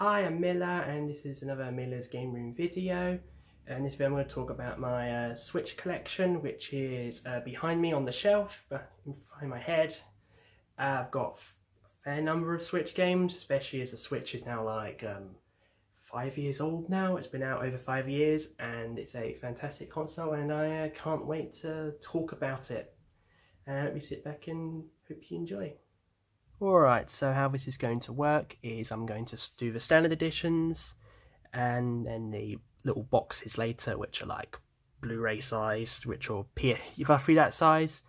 Hi, I'm Milla, and this is another Milla's Game Room video. And this video I'm going to talk about my Switch collection, which is behind me on the shelf, behind my head. I've got a fair number of Switch games, especially as the Switch is now like 5 years old now. It's been out over 5 years, and it's a fantastic console, and I can't wait to talk about it. Let me sit back and hope you enjoy. Alright, so how this is going to work is I'm going to do the standard editions and then the little boxes later, which are like Blu-ray sized, which will appear roughly that size.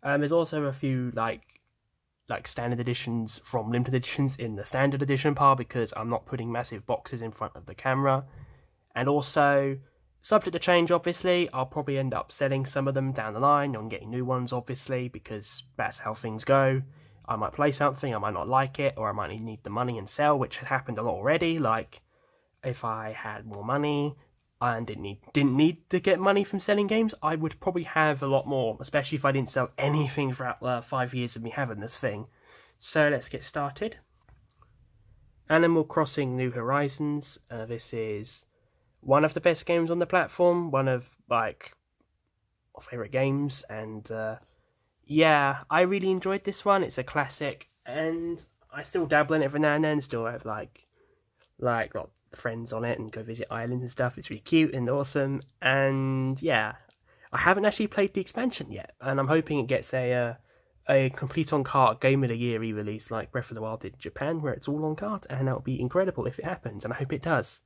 There's also a few like standard editions from limited editions in the standard edition part, because I'm not putting massive boxes in front of the camera. And also, subject to change obviously, I'll probably end up selling some of them down the line and getting new ones obviously, because that's how things go. I might play something, I might not like it, or I might need the money and sell, which has happened a lot already. Like, if I had more money and didn't need to get money from selling games, I would probably have a lot more, especially if I didn't sell anything throughout the 5 years of me having this thing. So let's get started. Animal Crossing New Horizons. This is one of the best games on the platform, one of like my favourite games, and yeah, I really enjoyed this one. It's a classic, and I still dabble in it every now and then. Still have like got friends on it and go visit islands and stuff. It's really cute and awesome. And yeah, I haven't actually played the expansion yet, and I'm hoping it gets a complete on Kart Game of the Year re-release like Breath of the Wild did in Japan, where it's all on Kart, and that would be incredible if it happens, and I hope it does.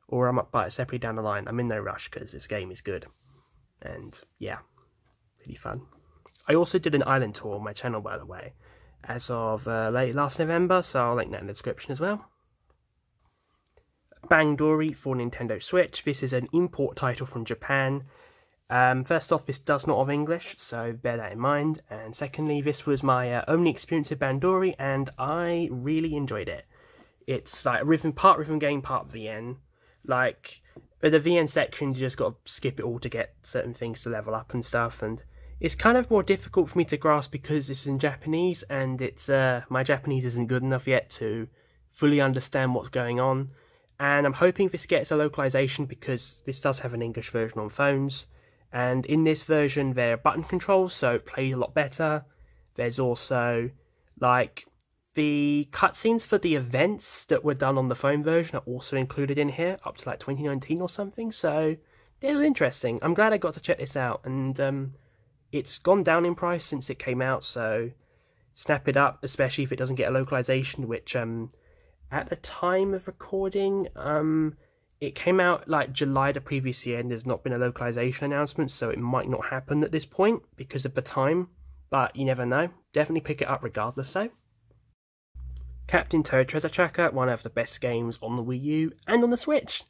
Or I might buy it separately down the line. I'm in no rush because this game is good, and yeah, really fun. I also did an island tour on my channel, by the way, as of late last November, so I'll link that in the description as well. Bangdori for Nintendo Switch. This is an import title from Japan. First off, this does not have English, so bear that in mind. And secondly, this was my only experience of Bangdori, and I really enjoyed it. It's like part rhythm game, part VN. Like, with the VN sections, you just got to skip it all to get certain things to level up and stuff, and it's kind of more difficult for me to grasp because it's in Japanese, and it's my Japanese isn't good enough yet to fully understand what's going on. And I'm hoping this gets a localization, because this does have an English version on phones. And in this version, there are button controls, so it plays a lot better. There's also, like, the cutscenes for the events that were done on the phone version are also included in here, up to like 2019 or something. So they're interesting. I'm glad I got to check this out, and it's gone down in price since it came out, so snap it up, especially if it doesn't get a localization, which at the time of recording, it came out like July the previous year, and there's not been a localization announcement, so it might not happen at this point because of the time, but you never know. Definitely pick it up regardless though. Captain Toad Treasure Tracker, one of the best games on the Wii U and on the Switch.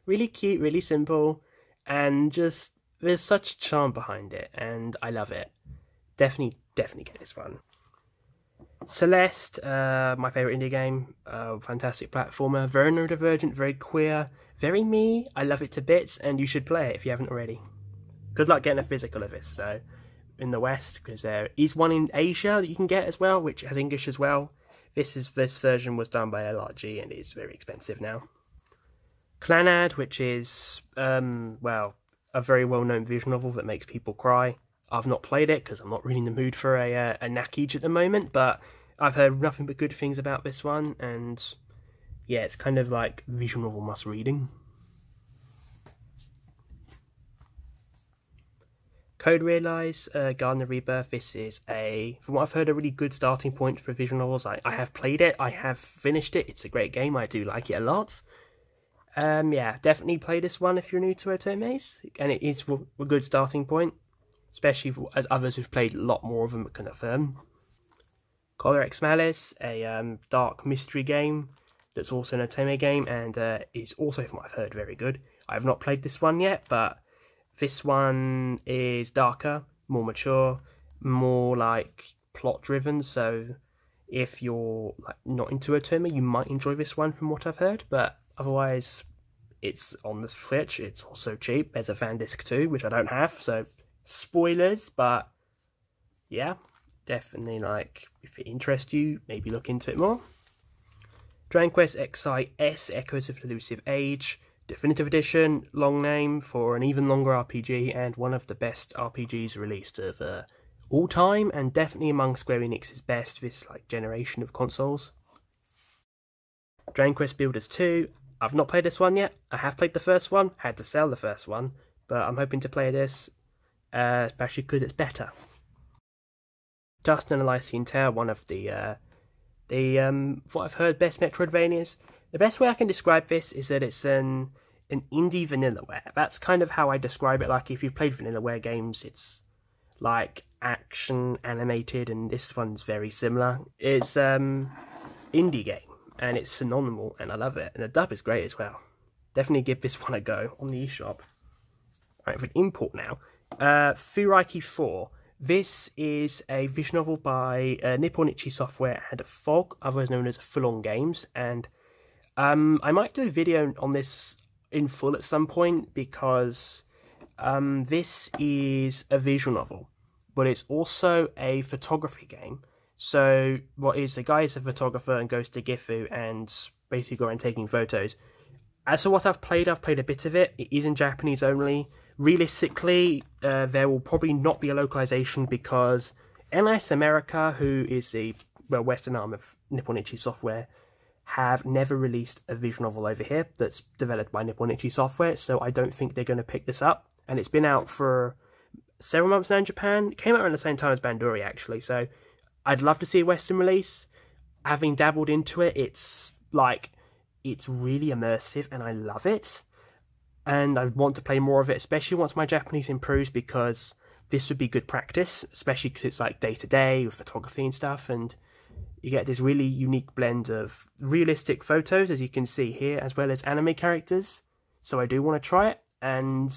Really cute, really simple, and just there's such a charm behind it, and I love it. Definitely get this one. Celeste, my favourite indie game, fantastic platformer, very neurodivergent, very queer, very me. I love it to bits, and you should play it if you haven't already. Good luck getting a physical of this, though, in the West, because there is one in Asia that you can get as well, which has English as well. This version was done by LRG, and is very expensive now. Clannad, which is, well, a very well-known visual novel that makes people cry. I've not played it because I'm not really in the mood for a Nakage at the moment, but I've heard nothing but good things about this one, and yeah, it's kind of like visual novel must-reading. Code Realize, Garden of Rebirth. This is from what I've heard, a really good starting point for visual novels. I have played it, I have finished it, it's a great game, I do like it a lot. Yeah, definitely play this one if you're new to otomes, and it is a good starting point, especially as others who've played a lot more of them can affirm. Color X Malice, a dark mystery game that's also an otome game, and is also, from what I've heard, very good. I have not played this one yet, but this one is darker, more mature, more like plot driven, so if you're like not into otome, you might enjoy this one from what I've heard, but otherwise, it's on the Switch, it's also cheap. There's a fan disc too, which I don't have, so spoilers, but yeah, definitely, like, if it interests you, maybe look into it more. Dragon Quest XI-S Echoes of Elusive Age, Definitive Edition, long name for an even longer RPG, and one of the best RPGs released of all time, and definitely among Square Enix's best this generation of consoles. Dragon Quest Builders 2, I've not played this one yet. I have played the first one, had to sell the first one, but I'm hoping to play this, especially because it's better. Dust and Elysian Tale, one of the what I've heard, best Metroidvanias. The best way I can describe this is that it's an indie Vanillaware. That's kind of how I describe it. Like, if you've played Vanillaware games, it's like action animated, and this one's very similar. It's indie game, and it's phenomenal, and I love it. And the dub is great as well. Definitely give this one a go on the eShop. Alright, for an import now. Furiki 4. This is a visual novel by Nippon Ichi Software and Fog, otherwise known as Full On Games, and I might do a video on this in full at some point, because this is a visual novel, but it's also a photography game. So what is, the guy is a photographer and goes to Gifu and basically go around taking photos. As for what I've played a bit of it. It is in Japanese only. Realistically, there will probably not be a localization, because NS America, who is the Western arm of Nippon Ichi Software, have never released a visual novel over here that's developed by Nippon Ichi Software, so I don't think they're going to pick this up. And it's been out for several months now in Japan. It came out around the same time as Bandori, actually, so I'd love to see a Western release. Having dabbled into it, it's really immersive, and I love it. And I want to play more of it, especially once my Japanese improves, because this would be good practice, especially because it's like day-to-day with photography and stuff, and you get this really unique blend of realistic photos, as you can see here, as well as anime characters. So I do want to try it, and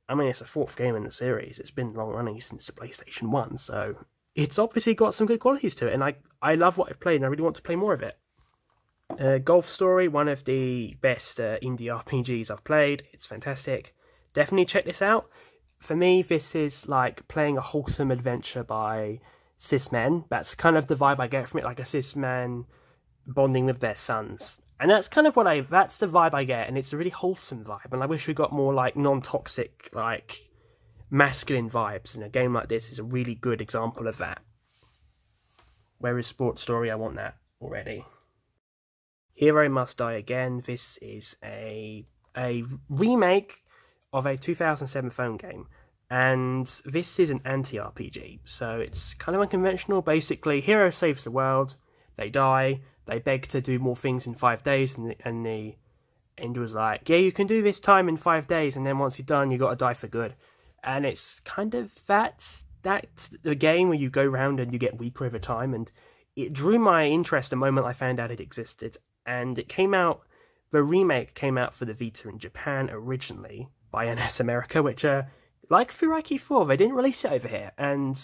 I mean, it's the 4th game in the series. It's been long running since the PlayStation 1, so it's obviously got some good qualities to it, and I love what I've played, and I really want to play more of it. Golf Story, one of the best indie RPGs I've played. It's fantastic. Definitely check this out. For me, this is like playing a wholesome adventure by cis men. That's kind of the vibe I get from it, like a cis man bonding with their sons. And that's kind of that's the vibe I get, and it's a really wholesome vibe, and I wish we got more like non-toxic, like masculine vibes, and a game like this is a really good example of that. Whereas Sports Story, I want that already. Hero Must Die Again. This is a remake of a 2007 phone game, and this is an anti-RPG, so it's kind of unconventional. Basically, hero saves the world, they die, they beg to do more things in 5 days, and the end was like, yeah, you can do this time in 5 days, and then once you're done, you got to die for good. And it's kind of that's the game where you go around and you get weaker over time, and it drew my interest the moment I found out it existed. And it came out, the remake came out for the Vita in Japan originally by NS America, which, like Furiki 4, they didn't release it over here. And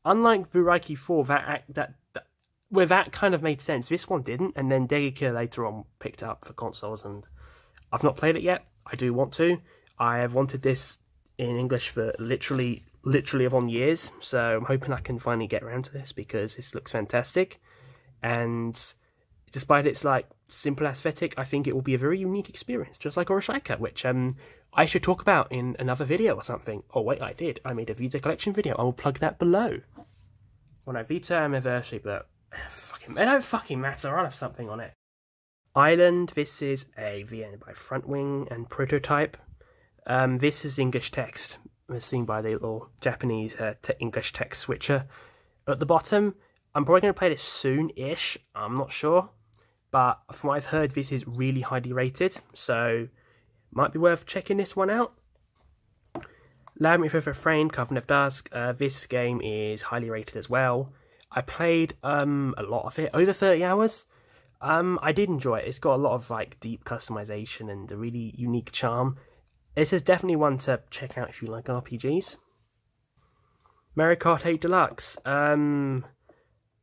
unlike Furiki 4, that kind of made sense. This one didn't, and then Degika later on picked it up for consoles, and I've not played it yet. I do want to. I have wanted this in English for literally upon years, so I'm hoping I can finally get around to this, because this looks fantastic. And despite its like simple aesthetic, I think it will be a very unique experience, just like Oroshaika, which I should talk about in another video or something. Oh wait, I did. I made a Vita collection video. I will plug that below. Well, no, Vita anniversary, but it don't fucking matter. I'll have something on it. Island. This is a VN by Frontwing and Prototype. This is English text, as seen by the little Japanese English text switcher at the bottom. I'm probably going to play this soon-ish. I'm not sure. But from what I've heard, this is really highly rated, so might be worth checking this one out. Labyrinth of Refrain, Coven of Dusk. This game is highly rated as well. I played a lot of it, over 30 hours. I did enjoy it. It's got a lot of like deep customization and a really unique charm. This is definitely one to check out if you like RPGs. Mario Kart 8 Deluxe.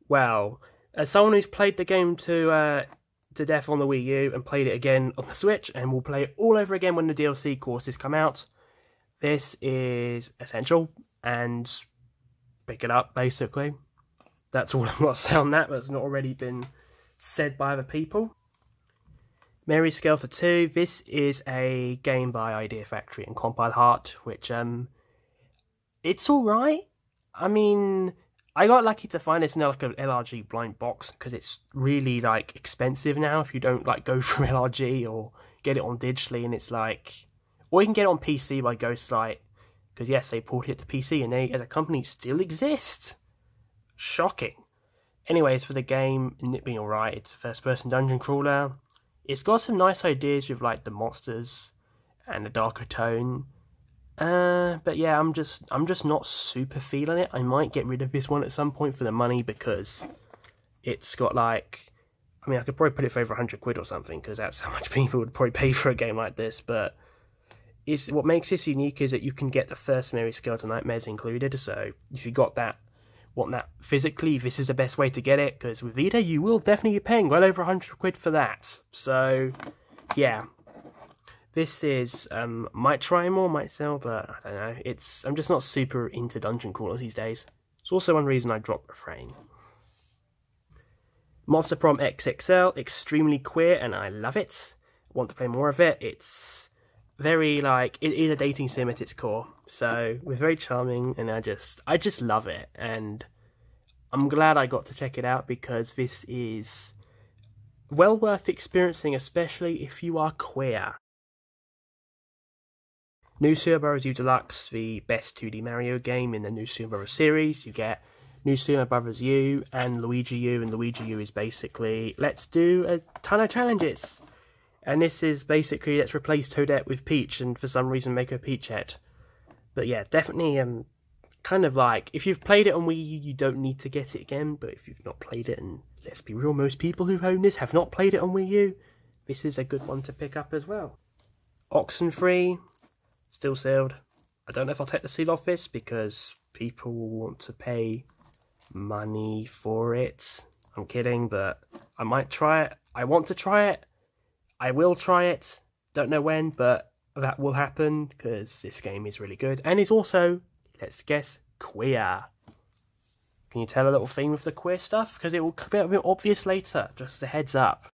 Well, as someone who's played the game to death on the Wii U and played it again on the Switch, and will play it all over again when the DLC courses come out, this is essential, and pick it up, basically. That's all I've got to say on that, that's not already been said by other people. Mary Skelter 2, this is a game by Idea Factory and Compile Heart, which, it's alright. I mean, I got lucky to find this in like an LRG blind box, because it's really, like, expensive now if you don't, like, go for LRG or get it on digitally, and it's like... Or you can get it on PC by Ghostlight, because yes, they ported it to PC, and they, as a company, still exist. Shocking. Anyways, for the game, and it being alright, it's a first-person dungeon crawler. It's got some nice ideas with, like, the monsters and the darker tone. But yeah, I'm just not super feeling it. I might get rid of this one at some point for the money, because it's got, like... I mean, I could probably put it for over 100 quid or something, because that's how much people would probably pay for a game like this, but... what makes this unique is that you can get the first Mary Skeleton Nightmares included, so if you want that physically, this is the best way to get it, because with Vita, you will definitely be paying well over 100 quid for that. So, yeah. This is, might try more, might sell, but I don't know. I'm just not super into dungeon crawlers these days. It's also one reason I dropped Refrain. Monster Prom XXL, extremely queer, and I love it. Want to play more of it. It's very, like, it is a dating sim at its core, so we're very charming, and I just love it, and I'm glad I got to check it out, because this is well worth experiencing, especially if you are queer. New Super Bros. U Deluxe, the best 2D Mario game in the New Super Bros. Series. You get New Super Bros. U and Luigi U, and Luigi U is basically, let's do a ton of challenges. And this is basically, let's replace Toadette with Peach, and for some reason make her Peachette. But yeah, definitely, kind of like, if you've played it on Wii U, you don't need to get it again, but if you've not played it, and let's be real, most people who own this have not played it on Wii U, this is a good one to pick up as well. Oxen free, still sealed. I don't know if I'll take the seal off this, because people will want to pay money for it. I'm kidding, but I might try it. I want to try it. I will try it, don't know when, but that will happen, because this game is really good, and is also, let's guess, queer. Can you tell a little theme with the queer stuff? Because it will be a bit obvious later, just a heads up.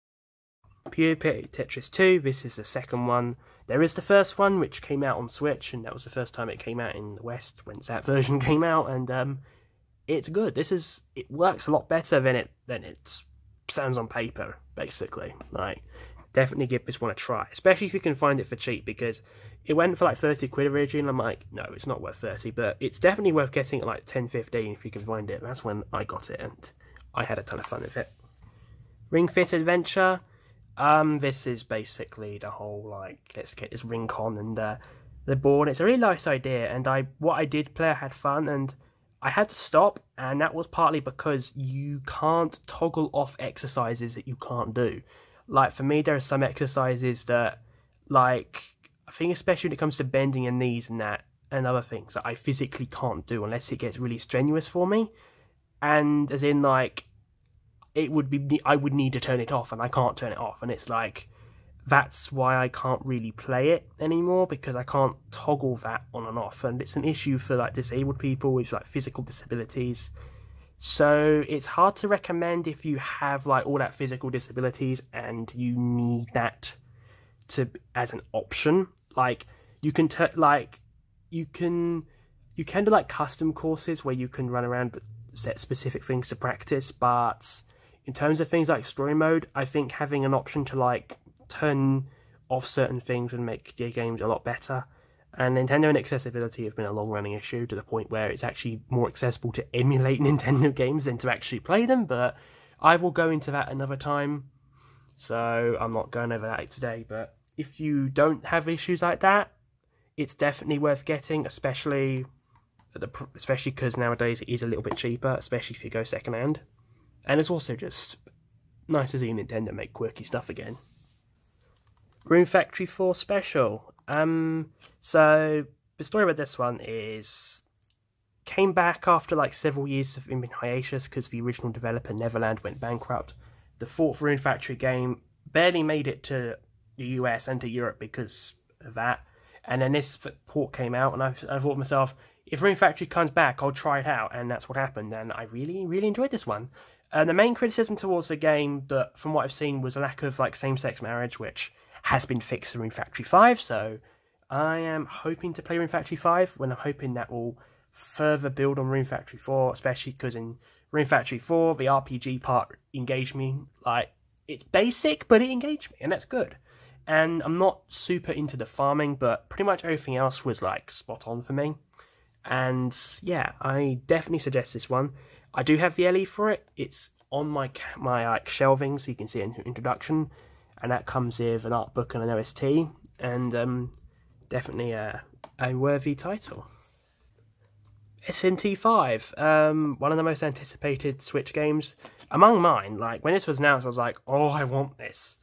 Pure Tetris 2, this is the second one. There is the first one, which came out on Switch, and that was the first time it came out in the West, when that version came out, and it's good. It works a lot better than it sounds on paper, basically. Like, definitely give this one a try, especially if you can find it for cheap, because it went for like 30 quid originally, and I'm like, no, it's not worth 30, but it's definitely worth getting at like 10, 15 if you can find it. That's when I got it, and I had a ton of fun with it. Ring Fit Adventure, this is basically the whole, like, let's get this Ring Con and the board. It's a really nice idea, and what I did play, I had fun, and I had to stop, and that was partly because you can't toggle off exercises that you can't do. Like, for me, there are some exercises that, like, I think especially when it comes to bending your knees and that, and other things that I physically can't do unless it gets really strenuous for me. And as in, like, I would need to turn it off, and I can't turn it off. And it's like, that's why I can't really play it anymore, because I can't toggle that on and off. And it's an issue for, like, disabled people with, like, physical disabilities. So it's hard to recommend if you have, like, all that physical disabilities and you need that as an option. Like, you can you can do, like, custom courses where you can run around but set specific things to practice, but in terms of things like story mode, I think having an option to, like, turn off certain things would make your games a lot better. And Nintendo and accessibility have been a long-running issue, to the point where it's actually more accessible to emulate Nintendo games than to actually play them, but I will go into that another time, so I'm not going over that today. But if you don't have issues like that, it's definitely worth getting, especially because nowadays it is a little bit cheaper, especially if you go second-hand. And it's also just nice to see Nintendo make quirky stuff again. Rune Factory 4 Special. So the story about this one is, came back after like several years of in hiatus because the original developer Neverland went bankrupt. The fourth Rune Factory game barely made it to the US and to Europe because of that. And then this port came out, and I thought to myself, if Rune Factory comes back, I'll try it out, and that's what happened. And I really, really enjoyed this one. The main criticism towards the game, that from what I've seen, was a lack of like same-sex marriage, which has been fixed in Rune Factory 5. So I am hoping to play Rune Factory 5 when I'm hoping that will further build on Rune Factory 4, especially because in Rune Factory 4 the RPG part engaged me. Like, it's basic, but it engaged me, and that's good. And I'm not super into the farming, but pretty much everything else was like spot on for me. And yeah, I definitely suggest this one. I do have the LE for it. It's on my like shelving, so you can see an introduction, and that comes with an art book and an OST, and definitely a worthy title. SMT5, one of the most anticipated Switch games among mine. Like, when this was announced, I was like, oh, I want this.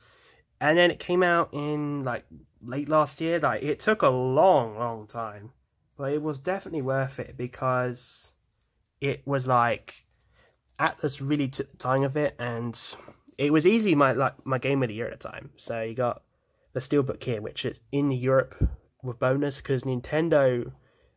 And then it came out in like late last year. Like, it took a long time, but it was definitely worth it because it was like Atlas really took the time of it, and it was easily my game of the year at the time. So you got the Steelbook here, which is in Europe with bonus because Nintendo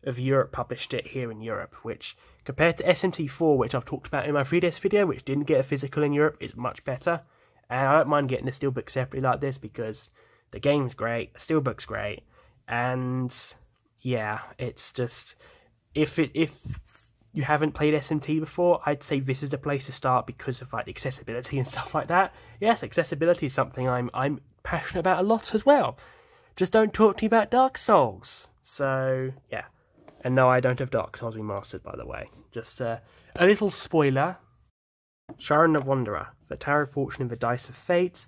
of Europe published it here in Europe, which compared to SMT4, which I've talked about in my 3DS video, which didn't get a physical in Europe, is much better. And I don't mind getting the Steelbook separately like this because the game's great, the Steelbook's great, and yeah, it's just, if you haven't played SMT before, I'd say this is the place to start because of like accessibility and stuff like that. Yes, accessibility is something I'm passionate about a lot as well. Just don't talk to me about Dark Souls. So yeah, and no, I don't have Dark Souls Remastered, by the way. Just a little spoiler. Sharon the Wanderer, the Tower of Fortune and the Dice of Fate.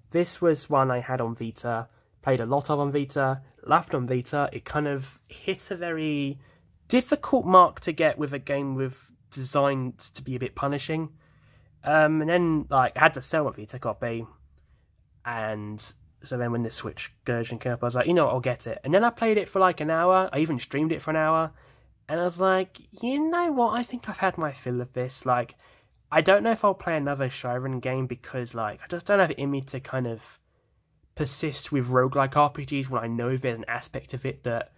This was one I had on Vita, played a lot of on Vita, loved on Vita. It kind of hit a very difficult mark to get with a game with designed to be a bit punishing. And then like I had to sell my Vita copy, and so then when the Switch version came up, I was like, you know what, I'll get it. And then I played it for like an hour. I even streamed it for an hour, and I was like, you know what, I think I've had my fill of this. Like, I don't know if I'll play another Shyren game because like I just don't have it in me to kind of persist with roguelike RPGs when I know there's an aspect of it that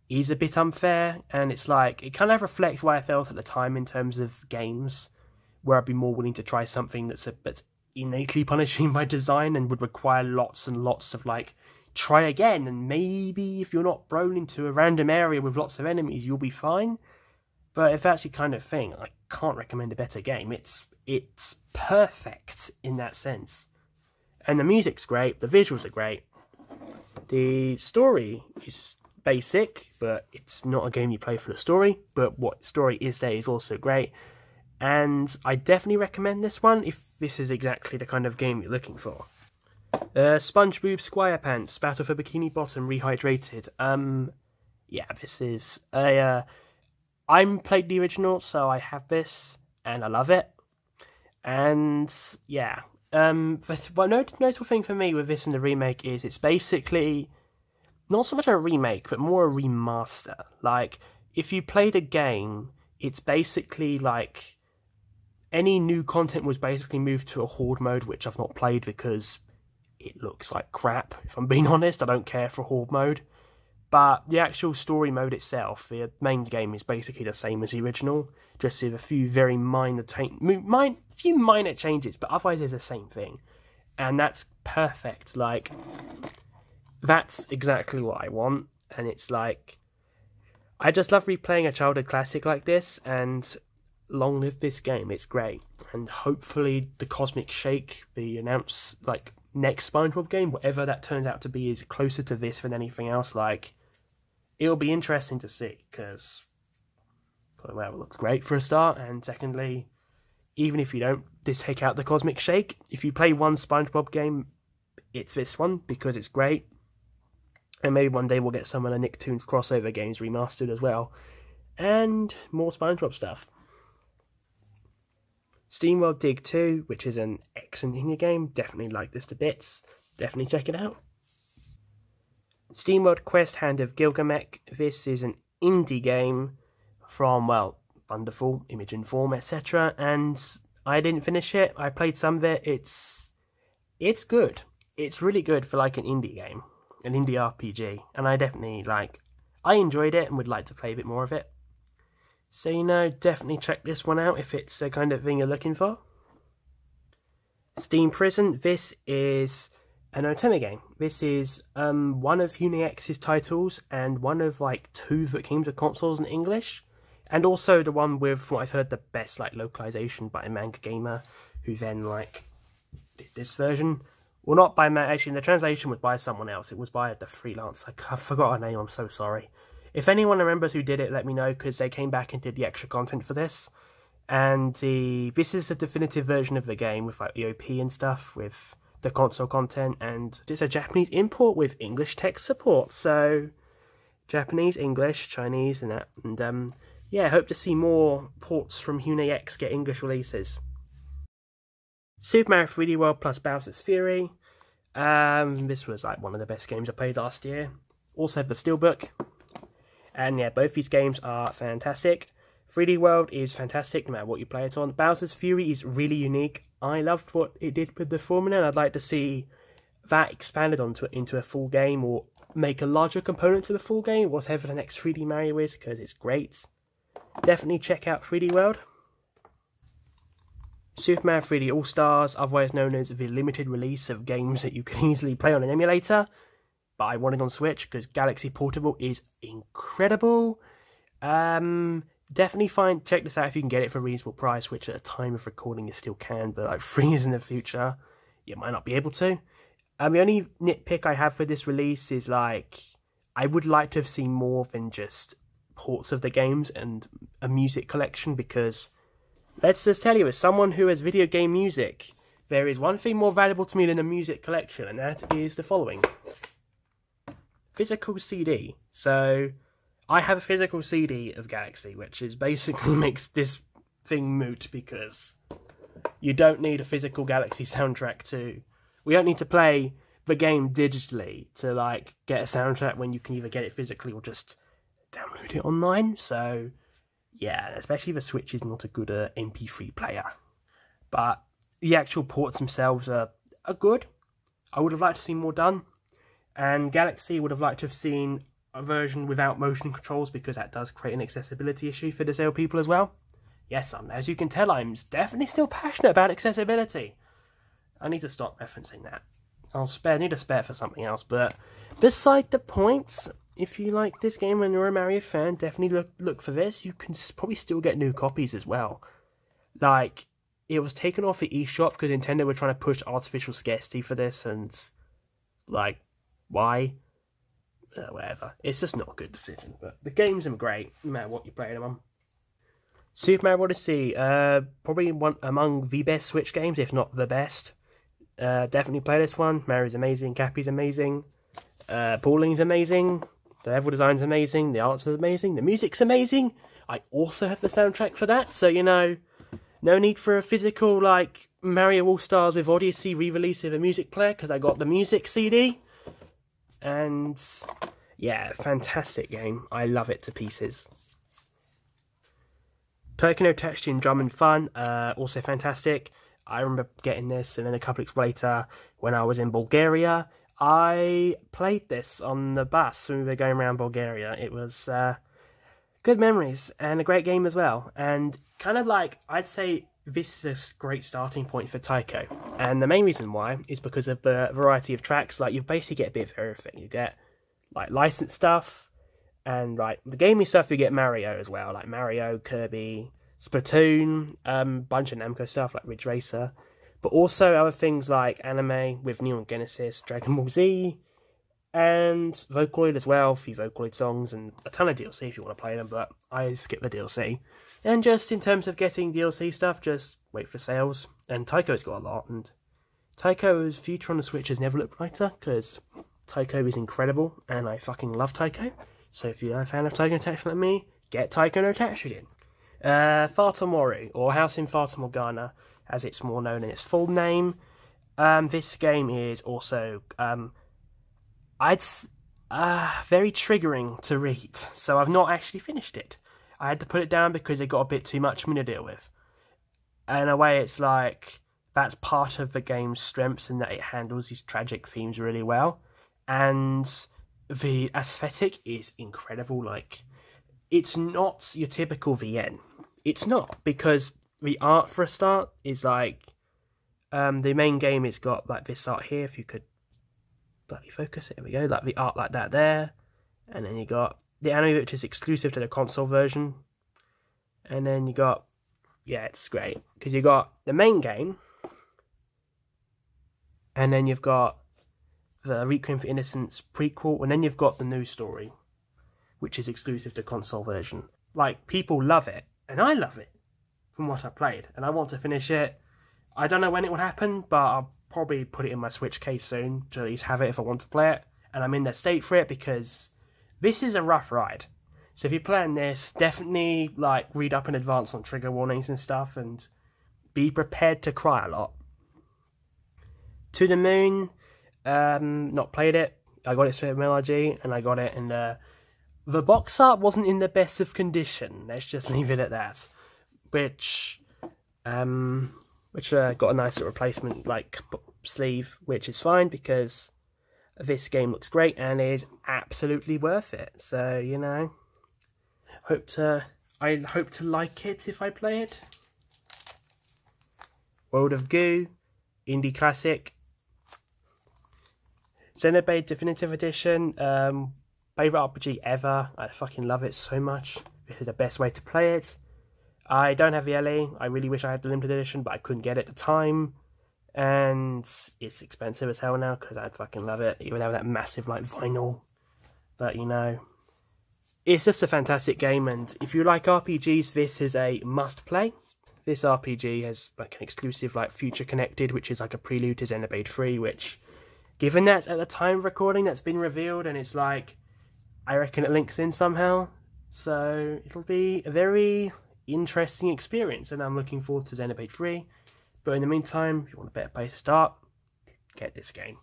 is a bit unfair, and it's like, it kind of reflects what I felt at the time in terms of games where I'd be more willing to try something that's innately punishing by design and would require lots and lots of like, try again, and maybe if you're not thrown into a random area with lots of enemies, you'll be fine. But if that's your kind of thing, I can't recommend a better game. It's perfect in that sense. And the music's great, the visuals are great. The story is basic, but it's not a game you play for the story. But what story is there is also great. And I definitely recommend this one if this is exactly the kind of game you're looking for. Spongebob Squire Pants, Battle for Bikini Bottom, Rehydrated. Yeah, this is a... I'm played the original, so I have this, and I love it. And yeah, but one notable thing for me with this and the remake is it's basically not so much a remake, but more a remaster. Like, if you played a game, it's basically like any new content was basically moved to a horde mode, which I've not played because it looks like crap. If I'm being honest, I don't care for horde mode. But the actual story mode itself, the main game, is basically the same as the original, just with a few very minor changes, but otherwise it's the same thing. And that's perfect. Like, that's exactly what I want. And it's like, I just love replaying a childhood classic like this, and long live this game. It's great. And hopefully the Cosmic Shake, the announced like next Spongebob game, whatever that turns out to be, is closer to this than anything else. Like, it'll be interesting to see, because, well, it looks great for a start, and secondly, even if you don't take out the Cosmic Shake, if you play one SpongeBob game, it's this one, because it's great, and maybe one day we'll get some of the Nicktoons crossover games remastered as well, and more SpongeBob stuff. Steamrolled Dig 2, which is an excellent indie game, definitely like this to bits, definitely check it out. Steamrolled Quest Hand of Gilgamesh. This is an indie game from, well, Wonderful, Image and Form, etc. And I didn't finish it. I played some of it. It's good. It's really good for like an indie game, an indie RPG. And I definitely I enjoyed it and would like to play a bit more of it. So, definitely check this one out if it's the kind of thing you're looking for. Steam Prison. This is an Otome game. This is one of UniX's titles and one of like 2 that came to consoles in English, and also the one with what I've heard the best like localization by a manga gamer who then like did this version. Well, not by actually the translation was by someone else. It was by the freelance. I forgot her name. I'm so sorry. If anyone remembers who did it, let me know, because they came back and did the extra content for this. And this is a definitive version of the game with like the OP and stuff, with the console content, and it's a Japanese import with English text support. So Japanese, English, Chinese, and that. And yeah, hope to see more ports from UniX get English releases. Super Mario 3D World plus Bowser's Fury. This was like one of the best games I played last year. Also the Steelbook. And yeah, both these games are fantastic. 3D World is fantastic no matter what you play it on. Bowser's Fury is really unique. I loved what it did with the formula, and I'd like to see that expanded into a full game, or make a larger component to the full game, whatever the next 3D Mario is, because it's great. Definitely check out 3D World. Super Mario 3D All-Stars, otherwise known as the limited release of games that you can easily play on an emulator, but I want it on Switch because Galaxy Portable is incredible. Definitely check this out if you can get it for a reasonable price, which at the time of recording you still can, but like 3 years in the future, you might not be able to. The only nitpick I have for this release is like, I would like to have seen more than just ports of the games and a music collection, because let's just tell you, as someone who has video game music, there is one thing more valuable to me than a music collection, and that is the following. Physical CD. So I have a physical CD of Galaxy, which is basically makes this thing moot, because you don't need a physical Galaxy soundtrack to... We don't need to play the game digitally to like get a soundtrack when you can either get it physically or just download it online. So yeah, especially the Switch is not a good MP3 player. But the actual ports themselves are good. I would have liked to see more done. And Galaxy would have liked to have seen a version without motion controls, because that does create an accessibility issue for disabled people as well. Yes, as you can tell, I'm definitely still passionate about accessibility. I need to stop referencing that. Need to spare for something else, but beside the point, if you like this game and you're a Mario fan, definitely look for this. You can probably still get new copies as well. Like, it was taken off the eShop because Nintendo were trying to push artificial scarcity for this, and like, why? Whatever. It's just not a good decision, but the games are great, no matter what you play them on. Super Mario Odyssey, probably one among the best Switch games, if not the best. Definitely play this one. Mario's amazing, Cappy's amazing, Pauling's amazing, the level design's amazing, the art's amazing, the music's amazing. I also have the soundtrack for that, so you know, no need for a physical like Mario All-Stars with Odyssey re-release of a music player, because I got the music CD. And yeah, fantastic game. I love it to pieces. Taiko no Tatsujin Drum and Fun, also fantastic. I remember getting this, and then a couple weeks later, when I was in Bulgaria, I played this on the bus when we were going around Bulgaria. It was good memories, and a great game as well. And kind of like, I'd say this is a great starting point for Taiko. And the main reason why is because of the variety of tracks. Like, you basically get a bit of everything. You get like licensed stuff, and like the gaming stuff, you get Mario as well, like Mario, Kirby, Splatoon, bunch of Namco stuff like Ridge Racer, but also other things like anime with Neon Genesis, Dragon Ball Z, and Vocaloid as well, a few Vocaloid songs, and a ton of DLC if you want to play them, but I skip the DLC. And just in terms of getting DLC stuff, just wait for sales. And Taiko's got a lot, and Taiko's future on the Switch has never looked brighter, because Taiko is incredible, and I fucking love Taiko. So if you're a fan of Taiko no Tatsujin like me, get Taiko no Tatsujin. Fata Mori, or House in Fata Morgana, as it's more known in its full name. This game is also, very triggering to read, so I've not actually finished it. I had to put it down because it got a bit too much for me to deal with. And in a way, it's like, that's part of the game's strengths, in that it handles these tragic themes really well. And the aesthetic is incredible. Like, it's not your typical VN. It's not, because the art, for a start, is like The main game, it's got like this art here, if you could bloody focus it, there we go, like the art like that there. And then you got the anime, which is exclusive to the console version. And then you got, yeah, it's great, because you got the main game, and then you've got the Requiem for Innocence prequel, and then you've got the new story, which is exclusive to console version. Like, people love it, and I love it, from what I played, and I want to finish it. I don't know when it will happen, but I'll probably put it in my Switch case soon, to at least have it if I want to play it, and I'm in the state for it, because this is a rough ride. So if you're playing this, definitely like read up in advance on trigger warnings and stuff, and be prepared to cry a lot. To the Moon, not played it. I got it straight from LRG, and I got it, and the box art wasn't in the best of condition. Let's just leave it at that. Which got a nice little replacement like sleeve, which is fine because this game looks great and is absolutely worth it. So, you know, I hope to like it if I play it. World of Goo, indie classic. Xenoblade Definitive Edition, favourite RPG ever. I fucking love it so much. This is the best way to play it. I don't have the LE. I really wish I had the limited edition, but I couldn't get it at the time. And it's expensive as hell now, because I fucking love it, even though that massive like vinyl. But, you know, it's just a fantastic game, and if you like RPGs, this is a must-play. This RPG has like an exclusive like Future Connected, which is like a prelude to Xenoblade 3, which, given that at the time of recording that's been revealed, and it's like, I reckon it links in somehow, so it'll be a very interesting experience, and I'm looking forward to Xenoblade 3. But in the meantime, if you want a better place to start, get this game.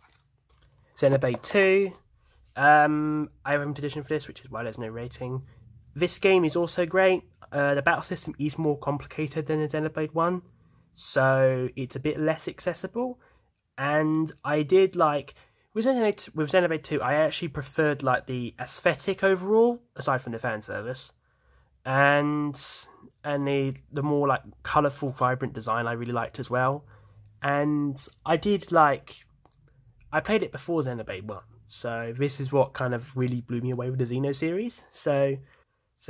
Xenoblade 2, I have a limited edition for this, which is why there's no rating. This game is also great. The battle system is more complicated than the Xenoblade 1, so it's a bit less accessible. And I did like, with Xenoblade 2, I actually preferred like the aesthetic overall, aside from the fan service, and the more like colourful, vibrant design I really liked as well. And I did like, I played it before Xenoblade 1, so this is what kind of really blew me away with the Xeno series. So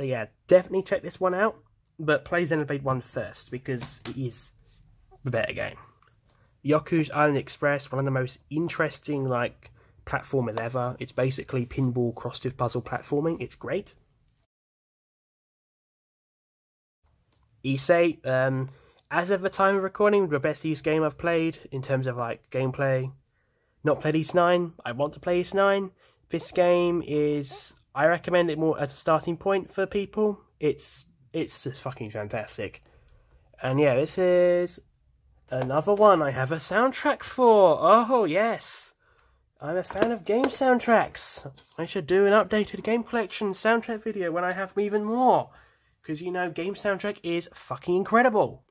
yeah, definitely check this one out, but play Xenoblade 1 first, because it is the better game. Yoku's Island Express, one of the most interesting like platformers ever. It's basically pinball crossed with puzzle platforming. It's great. Issei, as of the time of recording, the best Ys game I've played in terms of like gameplay. Not played Ys 9. I want to play Ys 9. This game is, I recommend it more as a starting point for people. It's just fucking fantastic. And yeah, this is another one I have a soundtrack for. Oh yes, I'm a fan of game soundtracks. I should do an updated game collection soundtrack video when I have even more, because, you know, game soundtrack is fucking incredible.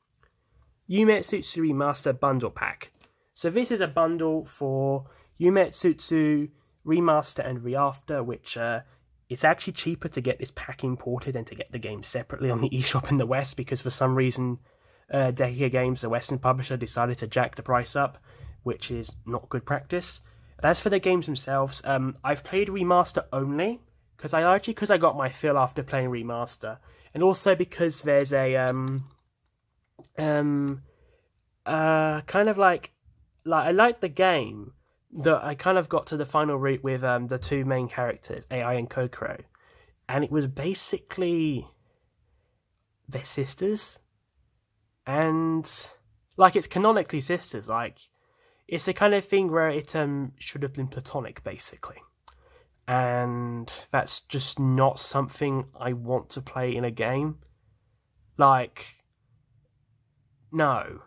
Yumetsu Remaster Bundle Pack. So this is a bundle for Yumetsu Remaster and Reafter, which it's actually cheaper to get this pack imported than to get the game separately on the eShop in the West, because for some reason Deca Games, the Western publisher, decided to jack the price up, which is not good practice. As for the games themselves, I've played Remaster only, because I got my fill after playing Remaster, and also because there's a kind of like I liked the game, that I kind of got to the final route with the two main characters, AI and Kokoro, and it was basically their sisters, and like it's canonically sisters, like it's the kind of thing where it should have been platonic basically, and that's just not something I want to play in a game. Like, no.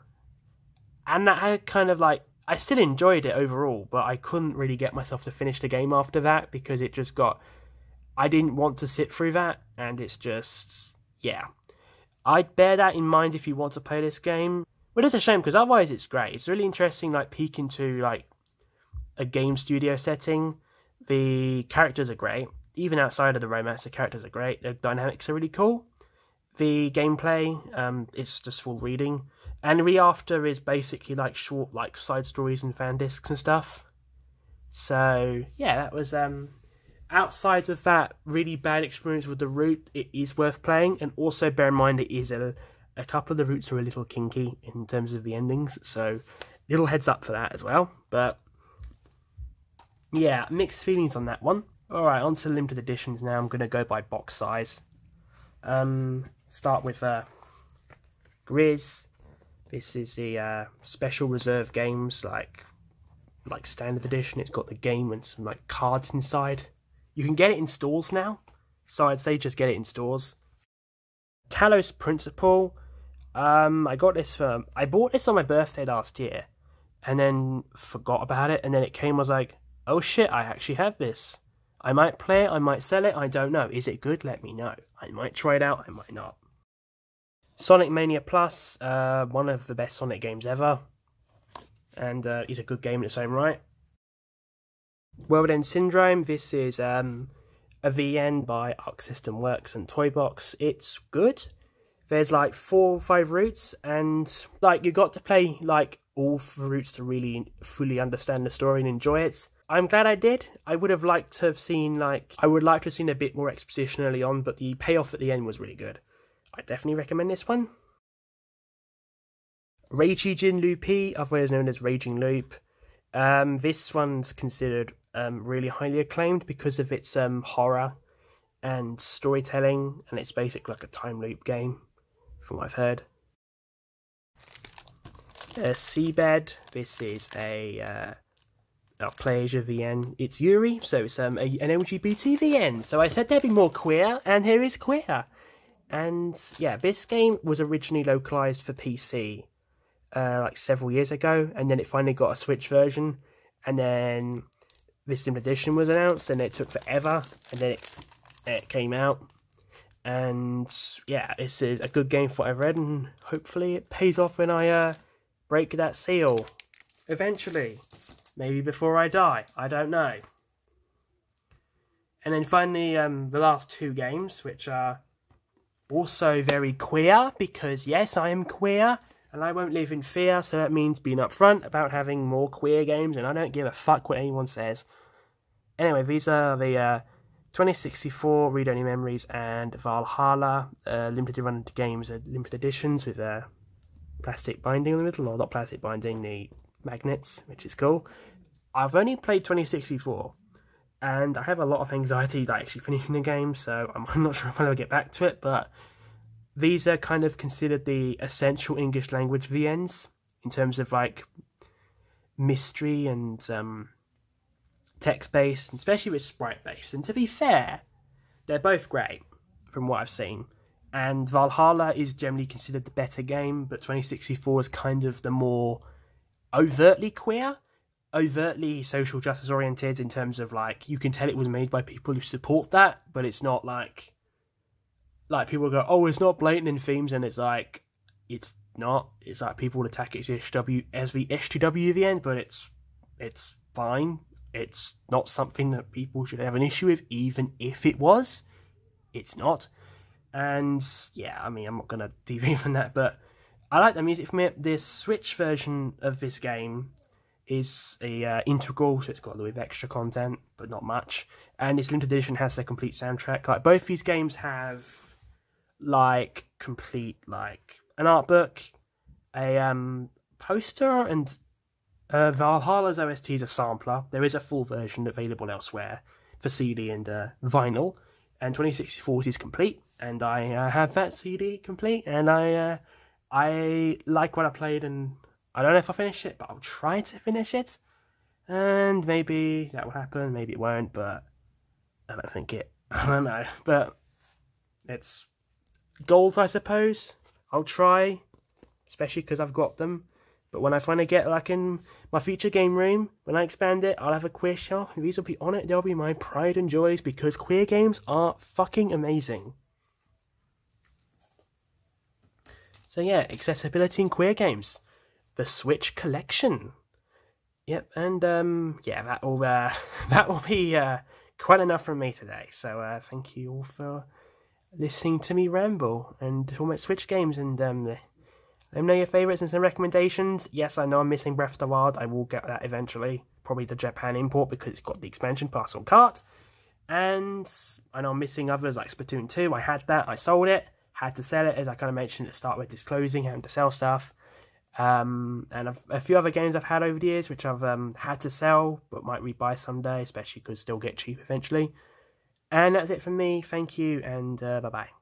And I kind of like, I still enjoyed it overall, but I couldn't really get myself to finish the game after that, because it just got, I didn't want to sit through that, and it's just, yeah. I'd bear that in mind if you want to play this game. But it's a shame, because otherwise it's great. It's really interesting, like, peek into, like, a game studio setting. The characters are great. Even outside of the romance, the characters are great. The dynamics are really cool. The gameplay, it's just full reading. And Reafter is basically like short, like side stories and fan discs and stuff. So yeah, that was outside of that really bad experience with the route, it is worth playing. And also bear in mind, it is a couple of the routes are a little kinky in terms of the endings, so little heads up for that as well. But yeah, mixed feelings on that one. Alright, on to limited editions now. I'm going to go by box size. Start with Grizz. This is the special reserve games, like standard edition. It's got the game and some like cards inside. You can get it in stores now, so I'd say just get it in stores. Talos Principle. I bought this on my birthday last year, and then forgot about it, and then it came, I was like, oh shit, I actually have this. I might play it, I might sell it, I don't know. Is it good? Let me know. I might try it out, I might not. Sonic Mania Plus, one of the best Sonic games ever, and is a good game in its own right. World End Syndrome, this is a VN by Arc System Works and Toybox. It's good. There's like 4 or 5 routes, and like you got to play like all 4 routes to really fully understand the story and enjoy it. I'm glad I did. I would have liked to have seen a bit more exposition early on, but the payoff at the end was really good. I definitely recommend this one. Reijin Loopy, otherwise known as Raging Loop. This one's considered really highly acclaimed because of its horror and storytelling, and it's basically like a time loop game, from what I've heard. Seabed, this is a Playasia VN. It's Yuri, so it's an LGBT VN. So I said there'd be more queer, and here is queer. And yeah, this game was originally localized for PC like several years ago, and then it finally got a Switch version, and then this limited edition was announced, and it took forever, and then it came out. And yeah, this is a good game for what I've read, and hopefully it pays off when I break that seal eventually. Maybe before I die, I don't know. And then finally, the last 2 games, which are also very queer, because yes, I am queer, and I won't live in fear, so that means being upfront about having more queer games, and I don't give a fuck what anyone says. Anyway, these are the 2064 Read Only Memories and Valhalla limited run games, limited editions with plastic binding in the middle, or not plastic binding, the magnets, which is cool. I've only played 2064, and I have a lot of anxiety like actually finishing the game, so I'm not sure if I'll ever get back to it, but these are kind of considered the essential English language VNs in terms of like mystery and text-based, especially with sprite-based. And to be fair, they're both great from what I've seen. And Valhalla is generally considered the better game, but 2064 is kind of the more overtly queer, overtly social justice oriented in terms of like, you can tell it was made by people who support that, but it's not like people go, oh, it's not blatant in themes, and it's like, it's not. It's like people would attack it as the SJW the end, but it's fine. It's not something that people should have an issue with, even if it was. It's not. And yeah, I mean, I'm not going to deviate from that, but I like the music from it. This Switch version of this game is a integral, so it's got a little bit of extra content, but not much. And this limited edition has the complete soundtrack. Like, both these games have like complete, like an art book, a poster, and Valhalla's OST is a sampler. There is a full version available elsewhere for CD and vinyl, and 2064 is complete, and I have that CD complete, and I like what I played, and I don't know if I'll finish it, but I'll try to finish it, and maybe that will happen, maybe it won't, but I don't think it. I don't know, but it's goals, I suppose. I'll try, especially because I've got them. But when I finally get like in my future game room, when I expand it, I'll have a queer shelf, and these will be on it. They'll be my pride and joys, because queer games are fucking amazing. So yeah, accessibility in queer games, the Switch collection. Yep, and yeah, that will be quite enough from me today. So thank you all for listening to me ramble and talk about Switch games, and Let me know your favourites and some recommendations. Yes, I know I'm missing Breath of the Wild. I will get that eventually. Probably the Japan import because it's got the expansion pass on Kart. And I know I'm missing others like Splatoon 2. I had that. I sold it. Had to sell it, as I kind of mentioned at the start with disclosing, having to sell stuff. And a few other games I've had over the years, which I've had to sell, but might rebuy someday, especially because they'll get cheap eventually. And that's it from me. Thank you, and bye-bye.